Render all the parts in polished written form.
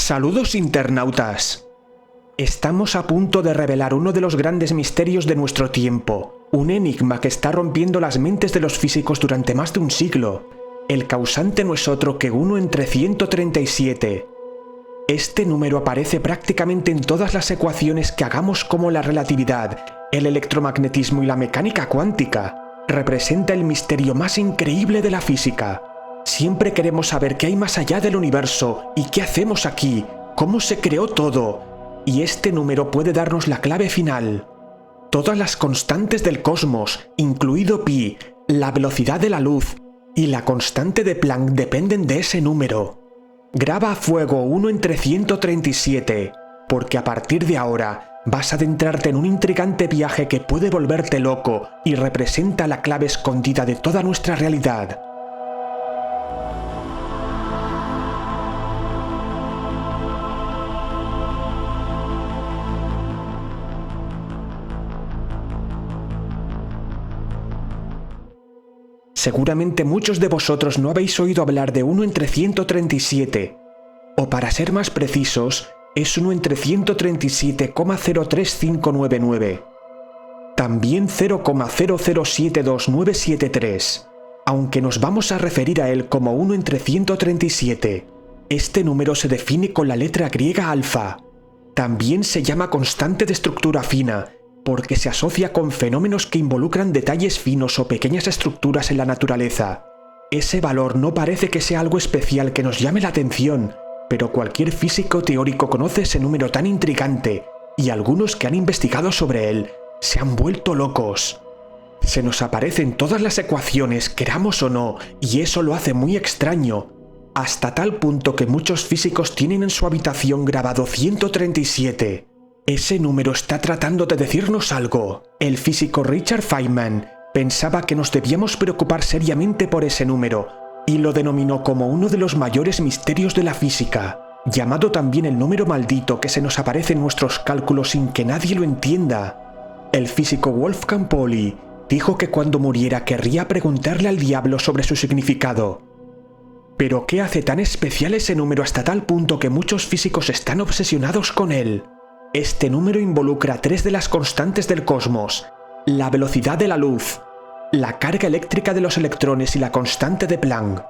Saludos internautas. Estamos a punto de revelar uno de los grandes misterios de nuestro tiempo, un enigma que está rompiendo las mentes de los físicos durante más de un siglo. El causante no es otro que 1 entre 137. Este número aparece prácticamente en todas las ecuaciones que hagamos, como la relatividad, el electromagnetismo y la mecánica cuántica. Representa el misterio más increíble de la física. Siempre queremos saber qué hay más allá del universo y qué hacemos aquí, cómo se creó todo. Y este número puede darnos la clave final. Todas las constantes del cosmos, incluido pi, la velocidad de la luz y la constante de Planck dependen de ese número. Graba a fuego 1 entre 137, porque a partir de ahora vas a adentrarte en un intrigante viaje que puede volverte loco y representa la clave escondida de toda nuestra realidad. Seguramente muchos de vosotros no habéis oído hablar de 1 entre 137, o para ser más precisos, es 1 entre 137,035999. También 0,0072973, aunque nos vamos a referir a él como 1 entre 137. Este número se define con la letra griega alfa. También se llama constante de estructura fina, porque se asocia con fenómenos que involucran detalles finos o pequeñas estructuras en la naturaleza. Ese valor no parece que sea algo especial que nos llame la atención, pero cualquier físico teórico conoce ese número tan intrigante, y algunos que han investigado sobre él se han vuelto locos. Se nos aparece en todas las ecuaciones, queramos o no, y eso lo hace muy extraño, hasta tal punto que muchos físicos tienen en su habitación grabado 137. Ese número está tratando de decirnos algo. El físico Richard Feynman pensaba que nos debíamos preocupar seriamente por ese número, y lo denominó como uno de los mayores misterios de la física, llamado también el número maldito que se nos aparece en nuestros cálculos sin que nadie lo entienda. El físico Wolfgang Pauli dijo que cuando muriera querría preguntarle al diablo sobre su significado. Pero ¿qué hace tan especial ese número hasta tal punto que muchos físicos están obsesionados con él? Este número involucra 3 de las constantes del cosmos: la velocidad de la luz, la carga eléctrica de los electrones y la constante de Planck.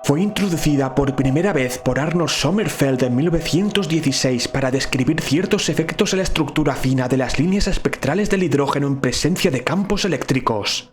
Fue introducida por primera vez por Arnold Sommerfeld en 1916 para describir ciertos efectos en la estructura fina de las líneas espectrales del hidrógeno en presencia de campos eléctricos.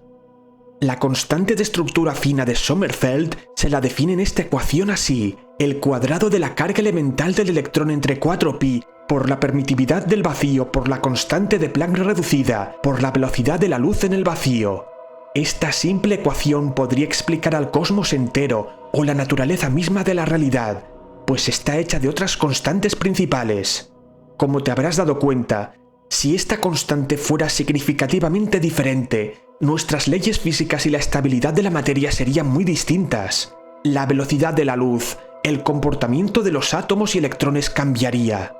La constante de estructura fina de Sommerfeld se la define en esta ecuación así: el cuadrado de la carga elemental del electrón entre 4pi por la permitividad del vacío por la constante de Planck reducida por la velocidad de la luz en el vacío. Esta simple ecuación podría explicar al cosmos entero o la naturaleza misma de la realidad, pues está hecha de otras constantes principales. Como te habrás dado cuenta, si esta constante fuera significativamente diferente, nuestras leyes físicas y la estabilidad de la materia serían muy distintas. La velocidad de la luz, el comportamiento de los átomos y electrones cambiaría.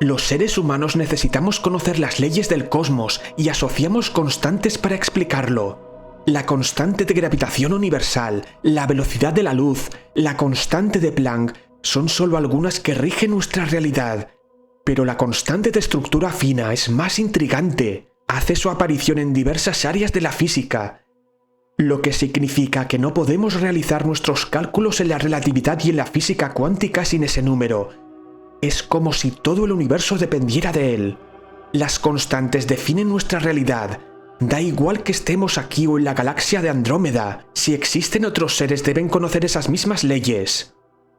Los seres humanos necesitamos conocer las leyes del cosmos y asociamos constantes para explicarlo. La constante de gravitación universal, la velocidad de la luz, la constante de Planck son solo algunas que rigen nuestra realidad. Pero la constante de estructura fina es más intrigante. Hace su aparición en diversas áreas de la física, lo que significa que no podemos realizar nuestros cálculos en la relatividad y en la física cuántica sin ese número. Es como si todo el universo dependiera de él. Las constantes definen nuestra realidad. Da igual que estemos aquí o en la galaxia de Andrómeda, si existen otros seres deben conocer esas mismas leyes.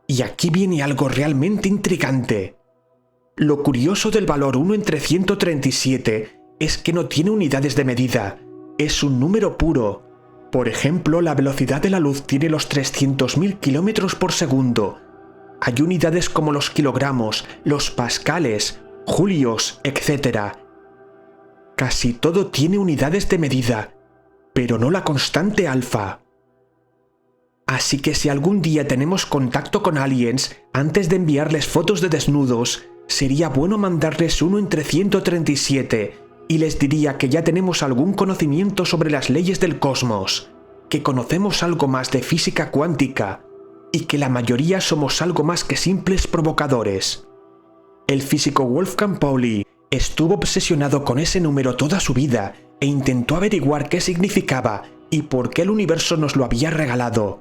Y aquí viene algo realmente intrigante. Lo curioso del valor 1 entre 137 es que no tiene unidades de medida, es un número puro. Por ejemplo, la velocidad de la luz tiene los 300.000 km por segundo. Hay unidades como los kilogramos, los pascales, julios, etc. Casi todo tiene unidades de medida, pero no la constante alfa. Así que si algún día tenemos contacto con aliens, antes de enviarles fotos de desnudos, sería bueno mandarles 1 entre 137 y les diría que ya tenemos algún conocimiento sobre las leyes del cosmos, que conocemos algo más de física cuántica y que la mayoría somos algo más que simples provocadores. El físico Wolfgang Pauli estuvo obsesionado con ese número toda su vida e intentó averiguar qué significaba y por qué el universo nos lo había regalado.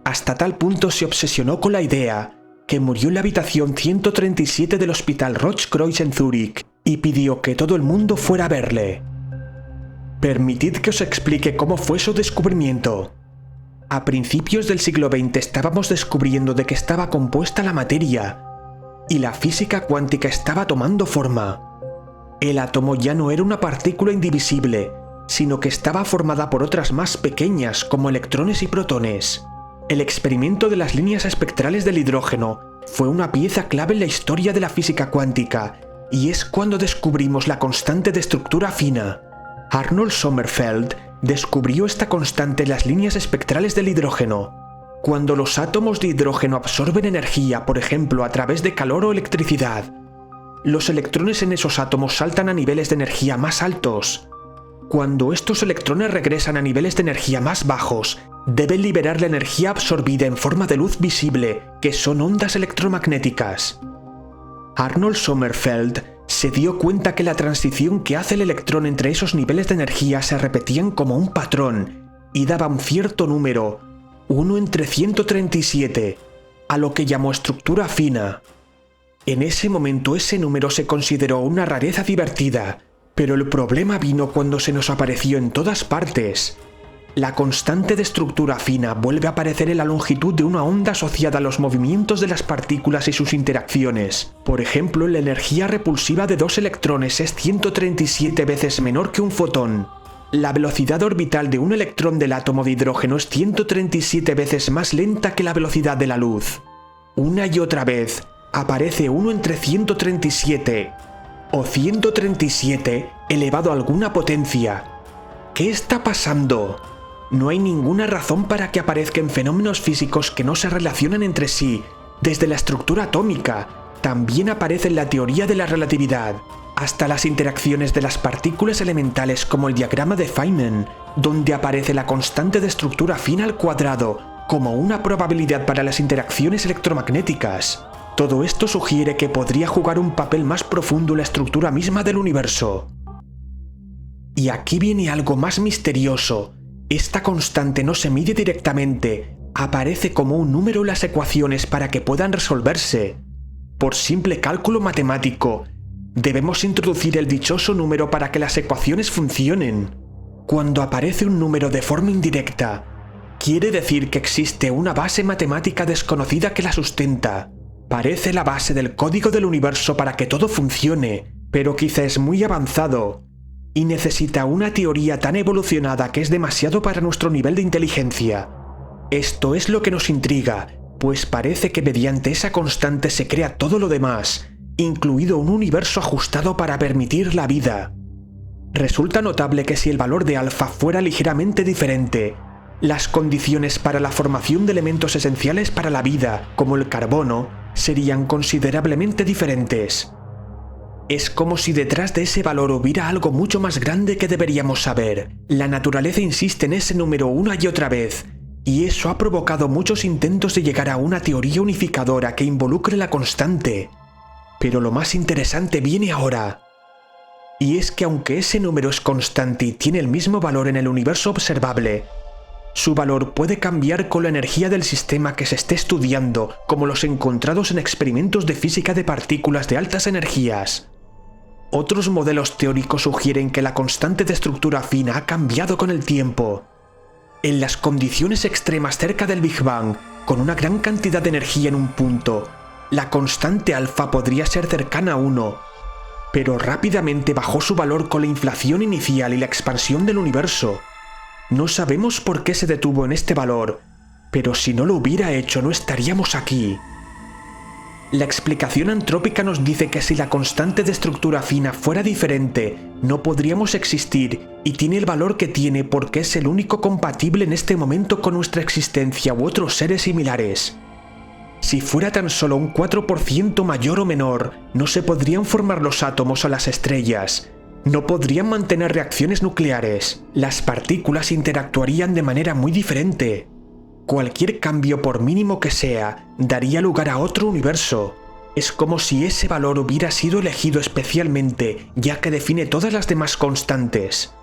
Hasta tal punto se obsesionó con la idea que murió en la habitación 137 del Hospital Rotkreuz en Zúrich y pidió que todo el mundo fuera a verle. Permitid que os explique cómo fue su descubrimiento. A principios del siglo XX estábamos descubriendo de qué estaba compuesta la materia, y la física cuántica estaba tomando forma. El átomo ya no era una partícula indivisible, sino que estaba formada por otras más pequeñas como electrones y protones. El experimento de las líneas espectrales del hidrógeno fue una pieza clave en la historia de la física cuántica, y es cuando descubrimos la constante de estructura fina. Arnold Sommerfeld descubrió esta constante en las líneas espectrales del hidrógeno. Cuando los átomos de hidrógeno absorben energía, por ejemplo, a través de calor o electricidad, los electrones en esos átomos saltan a niveles de energía más altos. Cuando estos electrones regresan a niveles de energía más bajos, deben liberar la energía absorbida en forma de luz visible, que son ondas electromagnéticas. Arnold Sommerfeld se dio cuenta que la transición que hace el electrón entre esos niveles de energía se repetían como un patrón y daba un cierto número, 1 entre 137, a lo que llamó estructura fina. En ese momento ese número se consideró una rareza divertida, pero el problema vino cuando se nos apareció en todas partes. La constante de estructura fina vuelve a aparecer en la longitud de una onda asociada a los movimientos de las partículas y sus interacciones. Por ejemplo, la energía repulsiva de 2 electrones es 137 veces menor que un fotón. La velocidad orbital de un electrón del átomo de hidrógeno es 137 veces más lenta que la velocidad de la luz. Una y otra vez aparece 1 entre 137 o 137 elevado a alguna potencia. ¿Qué está pasando? No hay ninguna razón para que aparezcan fenómenos físicos que no se relacionan entre sí. Desde la estructura atómica, también aparece en la teoría de la relatividad, hasta las interacciones de las partículas elementales como el diagrama de Feynman, donde aparece la constante de estructura fina al cuadrado como una probabilidad para las interacciones electromagnéticas. Todo esto sugiere que podría jugar un papel más profundo en la estructura misma del universo. Y aquí viene algo más misterioso. Esta constante no se mide directamente, aparece como un número en las ecuaciones para que puedan resolverse. Por simple cálculo matemático, debemos introducir el dichoso número para que las ecuaciones funcionen. Cuando aparece un número de forma indirecta, quiere decir que existe una base matemática desconocida que la sustenta. Parece la base del código del universo para que todo funcione, pero quizá es muy avanzado y necesita una teoría tan evolucionada que es demasiado para nuestro nivel de inteligencia. Esto es lo que nos intriga, pues parece que mediante esa constante se crea todo lo demás, incluido un universo ajustado para permitir la vida. Resulta notable que si el valor de alfa fuera ligeramente diferente, las condiciones para la formación de elementos esenciales para la vida, como el carbono, serían considerablemente diferentes. Es como si detrás de ese valor hubiera algo mucho más grande que deberíamos saber. La naturaleza insiste en ese número una y otra vez, y eso ha provocado muchos intentos de llegar a una teoría unificadora que involucre la constante. Pero lo más interesante viene ahora. Y es que aunque ese número es constante y tiene el mismo valor en el universo observable, su valor puede cambiar con la energía del sistema que se esté estudiando, como los encontrados en experimentos de física de partículas de altas energías. Otros modelos teóricos sugieren que la constante de estructura fina ha cambiado con el tiempo. En las condiciones extremas cerca del Big Bang, con una gran cantidad de energía en un punto, la constante alfa podría ser cercana a 1, pero rápidamente bajó su valor con la inflación inicial y la expansión del universo. No sabemos por qué se detuvo en este valor, pero si no lo hubiera hecho no estaríamos aquí. La explicación antrópica nos dice que si la constante de estructura fina fuera diferente, no podríamos existir y tiene el valor que tiene porque es el único compatible en este momento con nuestra existencia u otros seres similares. Si fuera tan solo un 4% mayor o menor, no se podrían formar los átomos o las estrellas. No podrían mantener reacciones nucleares. Las partículas interactuarían de manera muy diferente. Cualquier cambio, por mínimo que sea, daría lugar a otro universo. Es como si ese valor hubiera sido elegido especialmente, ya que define todas las demás constantes.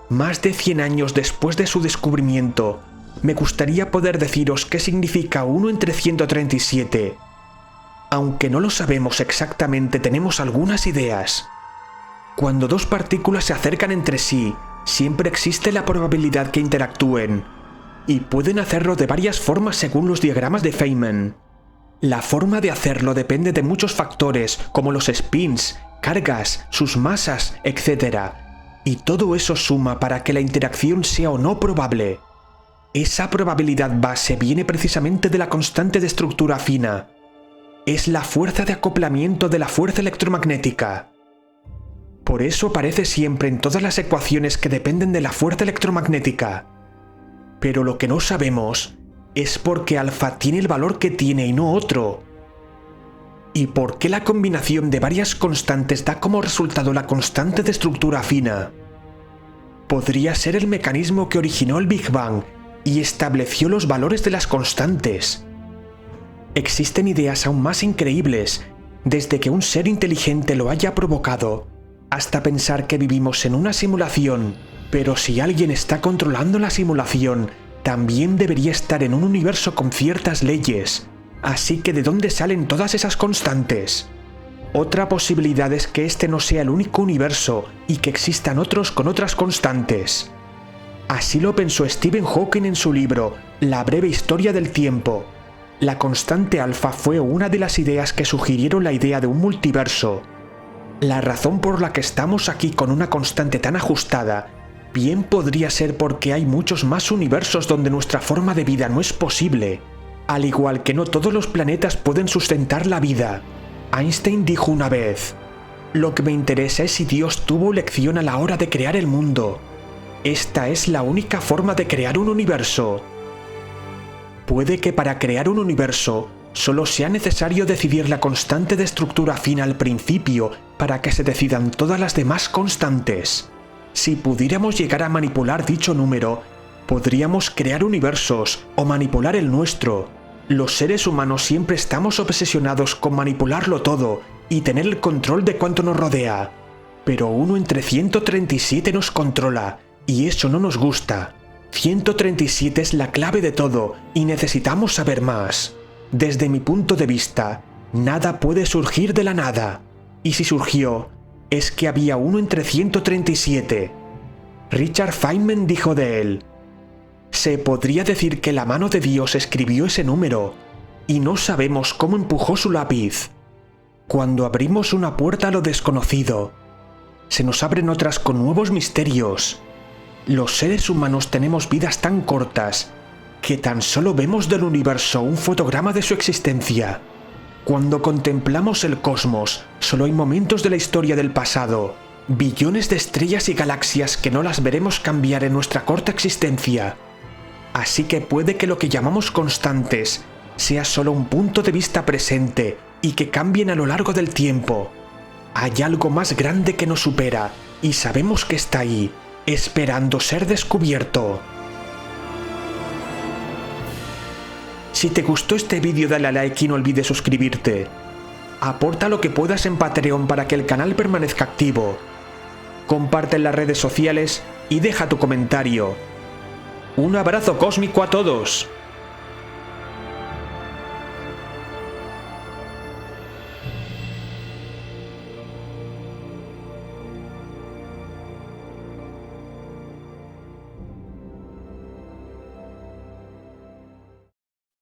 Más de 100 años después de su descubrimiento, me gustaría poder deciros qué significa 1 entre 137. Aunque no lo sabemos exactamente, tenemos algunas ideas. Cuando dos partículas se acercan entre sí, siempre existe la probabilidad que interactúen, y pueden hacerlo de varias formas según los diagramas de Feynman. La forma de hacerlo depende de muchos factores, como los spins, cargas, sus masas, etc. Y todo eso suma para que la interacción sea o no probable. Esa probabilidad base viene precisamente de la constante de estructura fina. Es la fuerza de acoplamiento de la fuerza electromagnética. Por eso aparece siempre en todas las ecuaciones que dependen de la fuerza electromagnética. Pero lo que no sabemos es por qué alfa tiene el valor que tiene y no otro. ¿Y por qué la combinación de varias constantes da como resultado la constante de estructura fina? Podría ser el mecanismo que originó el Big Bang y estableció los valores de las constantes. Existen ideas aún más increíbles, desde que un ser inteligente lo haya provocado, hasta pensar que vivimos en una simulación, pero si alguien está controlando la simulación, también debería estar en un universo con ciertas leyes. Así que ¿de dónde salen todas esas constantes? Otra posibilidad es que este no sea el único universo y que existan otros con otras constantes. Así lo pensó Stephen Hawking en su libro La breve historia del tiempo. La constante alfa fue una de las ideas que sugirieron la idea de un multiverso. La razón por la que estamos aquí con una constante tan ajustada bien podría ser porque hay muchos más universos donde nuestra forma de vida no es posible. Al igual que no todos los planetas pueden sustentar la vida. Einstein dijo una vez: "Lo que me interesa es si Dios tuvo elección a la hora de crear el mundo. Esta es la única forma de crear un universo". Puede que para crear un universo solo sea necesario decidir la constante de estructura fina al principio para que se decidan todas las demás constantes. Si pudiéramos llegar a manipular dicho número, podríamos crear universos o manipular el nuestro. Los seres humanos siempre estamos obsesionados con manipularlo todo y tener el control de cuanto nos rodea. Pero 1 entre 137 nos controla, y eso no nos gusta. 137 es la clave de todo y necesitamos saber más. Desde mi punto de vista, nada puede surgir de la nada. Y si surgió, es que había 1 entre 137. Richard Feynman dijo de él: "Se podría decir que la mano de Dios escribió ese número, y no sabemos cómo empujó su lápiz. Cuando abrimos una puerta a lo desconocido, se nos abren otras con nuevos misterios. Los seres humanos tenemos vidas tan cortas que tan solo vemos del universo un fotograma de su existencia. Cuando contemplamos el cosmos, solo hay momentos de la historia del pasado, billones de estrellas y galaxias que no las veremos cambiar en nuestra corta existencia. Así que puede que lo que llamamos constantes sea solo un punto de vista presente y que cambien a lo largo del tiempo. Hay algo más grande que nos supera y sabemos que está ahí, esperando ser descubierto". Si te gustó este vídeo, dale a like y no olvides suscribirte. Aporta lo que puedas en Patreon para que el canal permanezca activo. Comparte en las redes sociales y deja tu comentario. Un abrazo cósmico a todos.